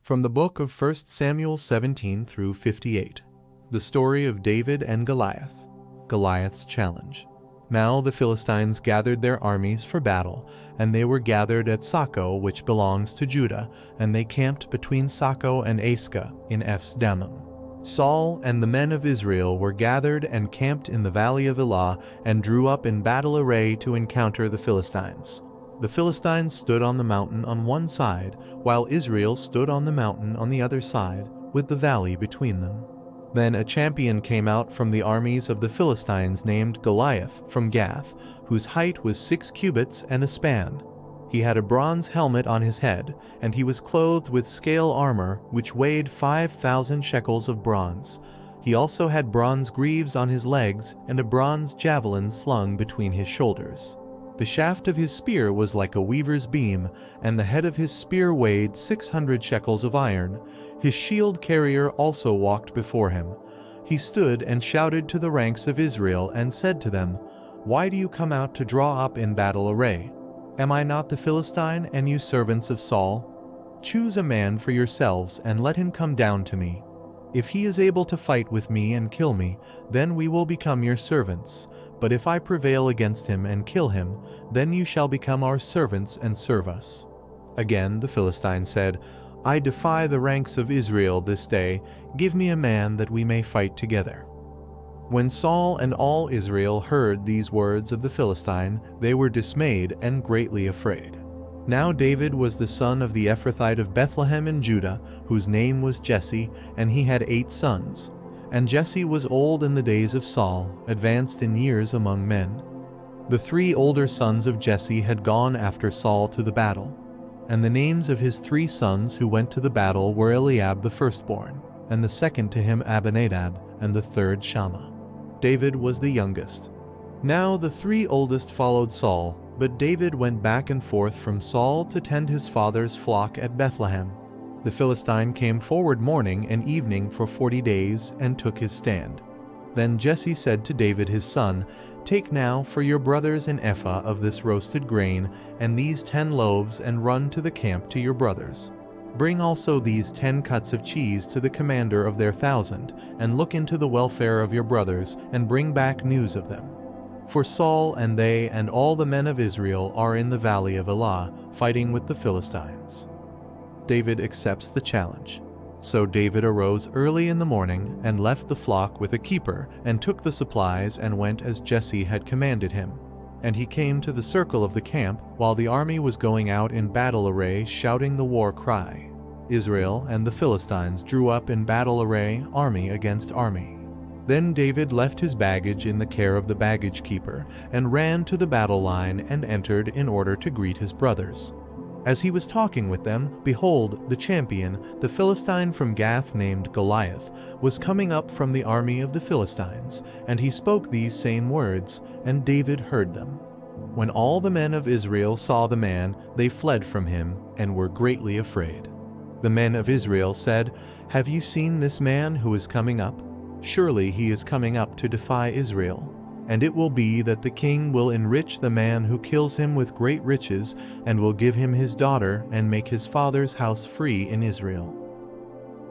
From the book of 1 Samuel 17 through 58. The story of David and Goliath. Goliath's challenge. Now the Philistines gathered their armies for battle, and they were gathered at Soko, which belongs to Judah, and they camped between Soko and Ascah in Ephs-dammim. Saul and the men of Israel were gathered and camped in the valley of Elah, and drew up in battle array to encounter the Philistines. The Philistines stood on the mountain on one side, while Israel stood on the mountain on the other side, with the valley between them. Then a champion came out from the armies of the Philistines named Goliath from Gath, whose height was 6 cubits and a span. He had a bronze helmet on his head, and he was clothed with scale armor, which weighed 5,000 shekels of bronze. He also had bronze greaves on his legs, and a bronze javelin slung between his shoulders. The shaft of his spear was like a weaver's beam, and the head of his spear weighed 600 shekels of iron. His shield carrier also walked before him. He stood and shouted to the ranks of Israel and said to them, "Why do you come out to draw up in battle array? Am I not the Philistine, and you servants of Saul? Choose a man for yourselves and let him come down to me. If he is able to fight with me and kill me, then we will become your servants. But if I prevail against him and kill him, then you shall become our servants and serve us." Again the Philistine said, "I defy the ranks of Israel this day. Give me a man that we may fight together." When Saul and all Israel heard these words of the Philistine, they were dismayed and greatly afraid. Now David was the son of the Ephrathite of Bethlehem in Judah, whose name was Jesse, and he had 8 sons. And Jesse was old in the days of Saul, advanced in years among men. The 3 older sons of Jesse had gone after Saul to the battle. And the names of his 3 sons who went to the battle were Eliab the firstborn, and the second to him Abinadab, and the third Shammah. David was the youngest. Now the 3 oldest followed Saul, but David went back and forth from Saul to tend his father's flock at Bethlehem. The Philistine came forward morning and evening for 40 days and took his stand. Then Jesse said to David his son, "Take now for your brothers an ephah of this roasted grain, and these 10 loaves, and run to the camp to your brothers. Bring also these 10 cuts of cheese to the commander of their 1,000, and look into the welfare of your brothers, and bring back news of them. For Saul and they and all the men of Israel are in the valley of Elah, fighting with the Philistines." David accepts the challenge. So David arose early in the morning and left the flock with a keeper, and took the supplies and went as Jesse had commanded him. And he came to the circle of the camp while the army was going out in battle array, shouting the war cry. Israel and the Philistines drew up in battle array, army against army. Then David left his baggage in the care of the baggage keeper, and ran to the battle line and entered in order to greet his brothers. As he was talking with them, behold, the champion, the Philistine from Gath named Goliath, was coming up from the army of the Philistines, and he spoke these same words, and David heard them. When all the men of Israel saw the man, they fled from him, and were greatly afraid. The men of Israel said, "Have you seen this man who is coming up? Surely he is coming up to defy Israel. And it will be that the king will enrich the man who kills him with great riches, and will give him his daughter, and make his father's house free in Israel."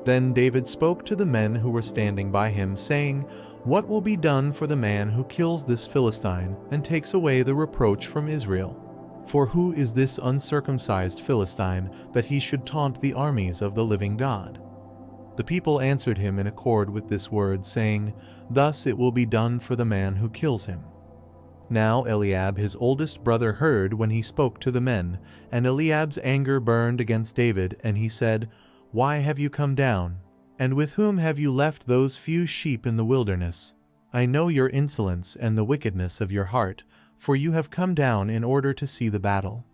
Then David spoke to the men who were standing by him, saying, "What will be done for the man who kills this Philistine, and takes away the reproach from Israel? For who is this uncircumcised Philistine, that he should taunt the armies of the living God?" The people answered him in accord with this word, saying, "Thus it will be done for the man who kills him." Now Eliab his oldest brother heard when he spoke to the men, and Eliab's anger burned against David, and he said, "Why have you come down? And with whom have you left those few sheep in the wilderness? I know your insolence and the wickedness of your heart, for you have come down in order to see the battle."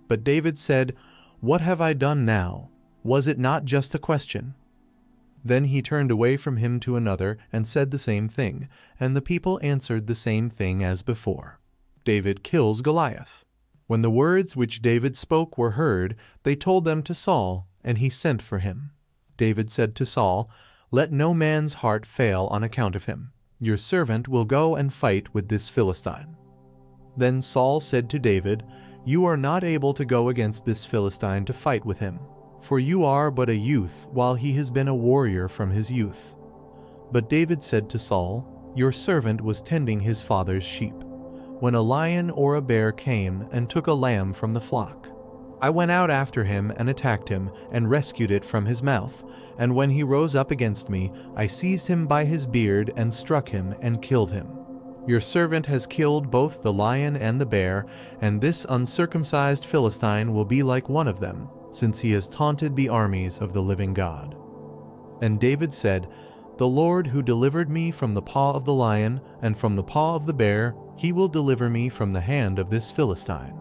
But David said, "What have I done now? Was it not just a question?" Then he turned away from him to another, and said the same thing, and the people answered the same thing as before. David kills Goliath. When the words which David spoke were heard, they told them to Saul, and he sent for him. David said to Saul, "Let no man's heart fail on account of him. Your servant will go and fight with this Philistine." Then Saul said to David, "You are not able to go against this Philistine to fight with him, for you are but a youth, while he has been a warrior from his youth." But David said to Saul, "Your servant was tending his father's sheep, when a lion or a bear came and took a lamb from the flock. I went out after him and attacked him, and rescued it from his mouth, and when he rose up against me, I seized him by his beard and struck him and killed him. Your servant has killed both the lion and the bear, and this uncircumcised Philistine will be like one of them, since he has taunted the armies of the living God." And David said, "The Lord who delivered me from the paw of the lion and from the paw of the bear, he will deliver me from the hand of this Philistine."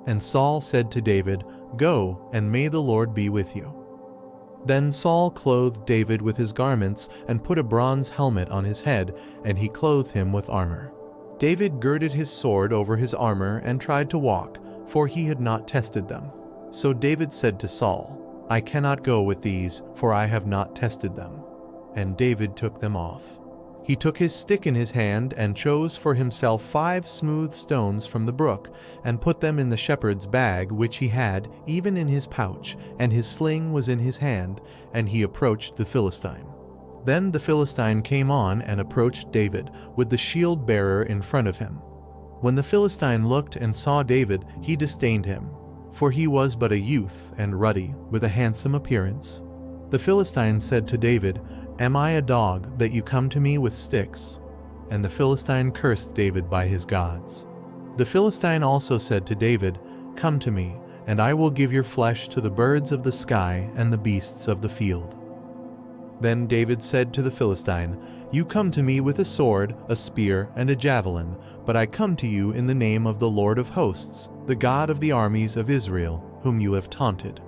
And Saul said to David, "Go, and may the Lord be with you." Then Saul clothed David with his garments and put a bronze helmet on his head, and he clothed him with armor. David girded his sword over his armor and tried to walk, for he had not tested them. So David said to Saul, "I cannot go with these, for I have not tested them." And David took them off. He took his stick in his hand and chose for himself 5 smooth stones from the brook, and put them in the shepherd's bag which he had, even in his pouch, and his sling was in his hand, and he approached the Philistine. Then the Philistine came on and approached David, with the shield-bearer in front of him. When the Philistine looked and saw David, he disdained him, for he was but a youth and ruddy, with a handsome appearance. The Philistine said to David, "Am I a dog that you come to me with sticks?" And the Philistine cursed David by his gods. The Philistine also said to David, "Come to me, and I will give your flesh to the birds of the sky and the beasts of the field." Then David said to the Philistine, "You come to me with a sword, a spear, and a javelin, but I come to you in the name of the Lord of hosts, the God of the armies of Israel, whom you have taunted.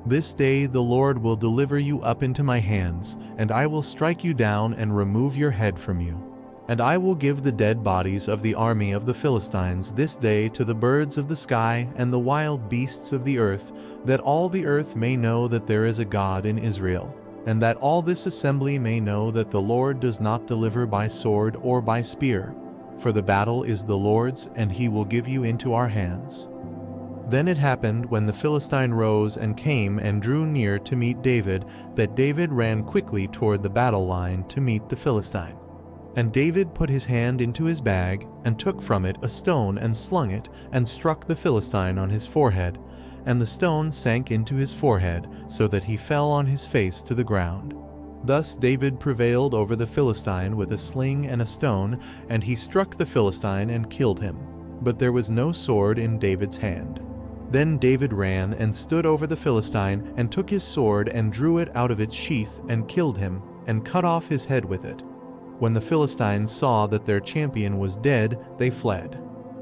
This day the Lord will deliver you up into my hands, and I will strike you down and remove your head from you. And I will give the dead bodies of the army of the Philistines this day to the birds of the sky and the wild beasts of the earth, that all the earth may know that there is a God in Israel, and that all this assembly may know that the Lord does not deliver by sword or by spear, for the battle is the Lord's, and he will give you into our hands." Then it happened, when the Philistine rose and came and drew near to meet David, that David ran quickly toward the battle line to meet the Philistine. And David put his hand into his bag, and took from it a stone and slung it, and struck the Philistine on his forehead, and the stone sank into his forehead, so that he fell on his face to the ground. Thus David prevailed over the Philistine with a sling and a stone, and he struck the Philistine and killed him. But there was no sword in David's hand. Then David ran and stood over the Philistine, and took his sword and drew it out of its sheath, and killed him, and cut off his head with it. When the Philistines saw that their champion was dead, they fled.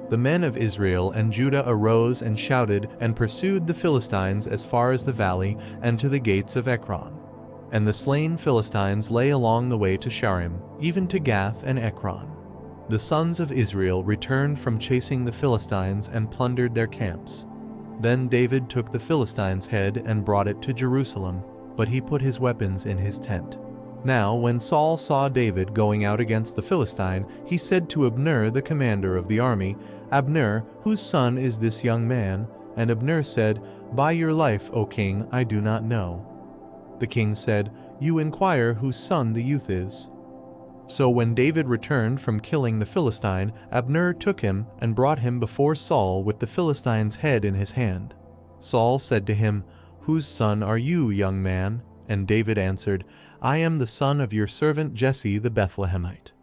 The men of Israel and Judah arose and shouted, and pursued the Philistines as far as the valley, and to the gates of Ekron. And the slain Philistines lay along the way to Sharim, even to Gath and Ekron. The sons of Israel returned from chasing the Philistines and plundered their camps. Then David took the Philistine's head and brought it to Jerusalem, but he put his weapons in his tent. Now when Saul saw David going out against the Philistine, he said to Abner, the commander of the army, "Abner, whose son is this young man?" And Abner said, "By your life, O king, I do not know." The king said, "You inquire whose son the youth is." So when David returned from killing the Philistine, Abner took him and brought him before Saul with the Philistine's head in his hand. Saul said to him, "Whose son are you, young man?" And David answered, "I am the son of your servant Jesse the Bethlehemite."